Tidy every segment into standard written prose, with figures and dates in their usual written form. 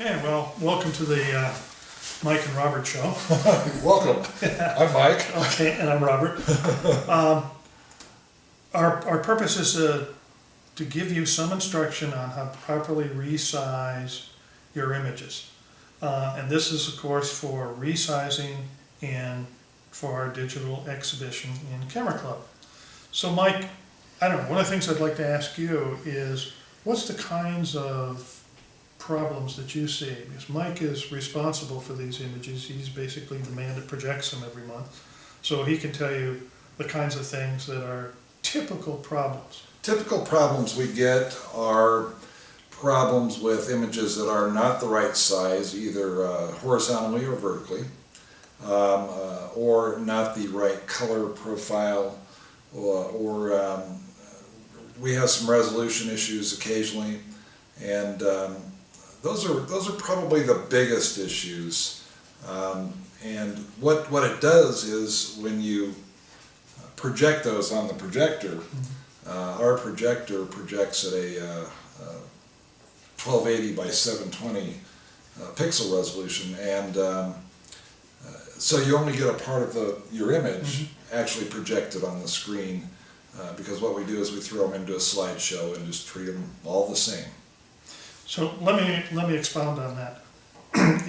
Okay, well, welcome to the Mike and Robert show. Welcome. I'm Mike. Okay, and I'm Robert. Our purpose is to give you some instruction on how to properly resize your images. And this is, of course, for resizing and for our digital exhibition in Camera Club. So, Mike, I don't know, one of the things I'd like to ask you is, what's the kinds of problems that you see? Because Mike is responsible for these images. He's basically the man that projects them every month. So he can tell you the kinds of things that are typical problems. Typical problems we get are problems with images that are not the right size, either horizontally or vertically, or not the right color profile, or we have some resolution issues occasionally, and those are probably the biggest issues. And what it does is, when you project those on the projector, our projector projects at a 1280 by 720 pixel resolution, and so you only get a part of your image actually projected on the screen, because what we do is we throw them into a slideshow and just treat them all the same. So let me expound on that.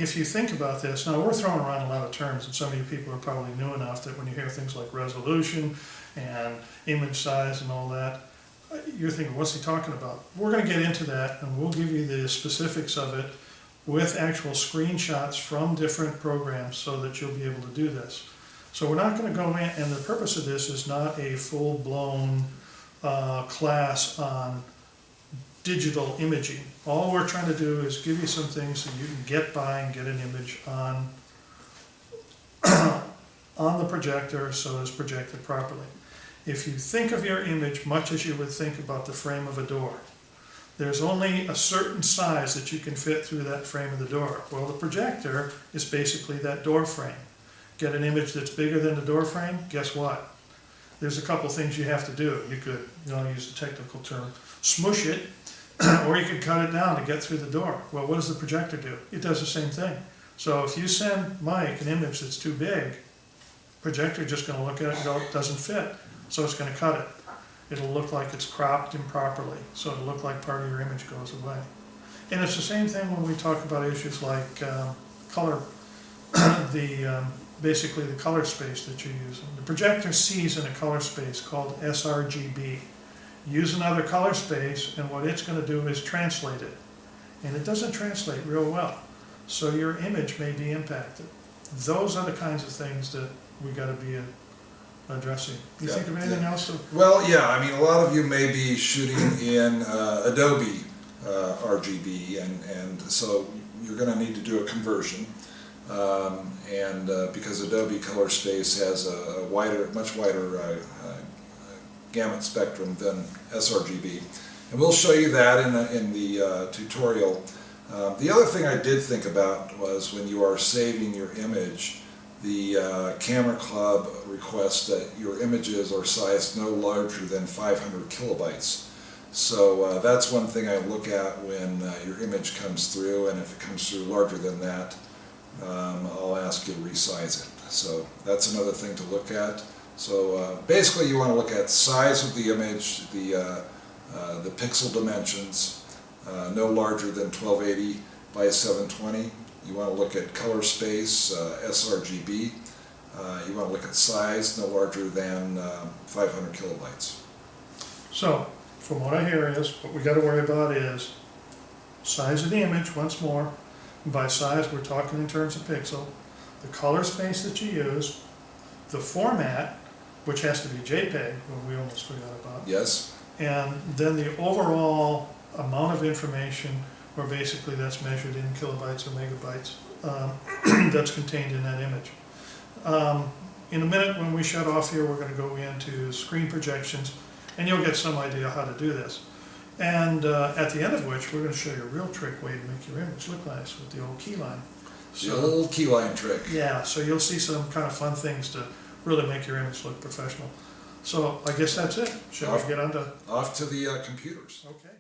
If you think about this, now we're throwing around a lot of terms, and some of you people are probably new enough that when you hear things like resolution and image size and all that, you're thinking, what's he talking about? We're going to get into that, and we'll give you the specifics of it with actual screenshots from different programs so that you'll be able to do this. So we're not going to go in, and the purpose of this is not a full-blown class on digital imaging. All we're trying to do is give you some things so you can get by and get an image on on the projector so it's projected properly. If you think of your image much as you would think about the frame of a door, there's only a certain size that you can fit through that frame of the door. Well, the projector is basically that door frame. Get an image that's bigger than the door frame, guess what? There's a couple things you have to do. You could, use the technical term, smush it, or you could cut it down to get through the door. Well, what does the projector do? It does the same thing. So if you send Mike an image that's too big, projector just going to look at it and go, it doesn't fit. So it's going to cut it. It'll look like it's cropped improperly. So it'll look like part of your image goes away. And it's the same thing when we talk about issues like color, basically the color space that you're using. The projector sees in a color space called sRGB. Use another color space, and what it's going to do is translate it. And it doesn't translate real well. So your image may be impacted. Those are the kinds of things that we got to be addressing. Do you think of anything else? Well, yeah, I mean, a lot of you may be shooting in Adobe RGB, and so you're going to need to do a conversion. Because Adobe Color Space has a much wider gamut spectrum than sRGB, and we'll show you that in the tutorial. The other thing I did think about was, when you are saving your image, the Camera Club requests that your images are sized no larger than 500 kilobytes. So that's one thing I look at when your image comes through, and if it comes through larger than that, I'll ask you to resize it. So that's another thing to look at. So basically, you want to look at size of the image, the pixel dimensions, no larger than 1280 by 720. You want to look at color space, sRGB. You want to look at size, no larger than 500 kilobytes. So, from what I hear is, what we got to worry about is size of the image, once more. And by size, we're talking in terms of pixel. The color space that you use, the format, which has to be JPEG, what we almost forgot about. Yes. And then the overall amount of information, where basically that's measured in kilobytes or megabytes, that's contained in that image. In a minute, when we shut off here, we're going to go into screen projections, and you'll get some idea how to do this. And at the end of which, we're going to show you a real trick way to make your image look nice with the old keyline. The old keyline trick. Yeah, so you'll see some kind of fun things to really make your image look professional. So I guess that's it. Shall we get on to... Off to the computers. Okay.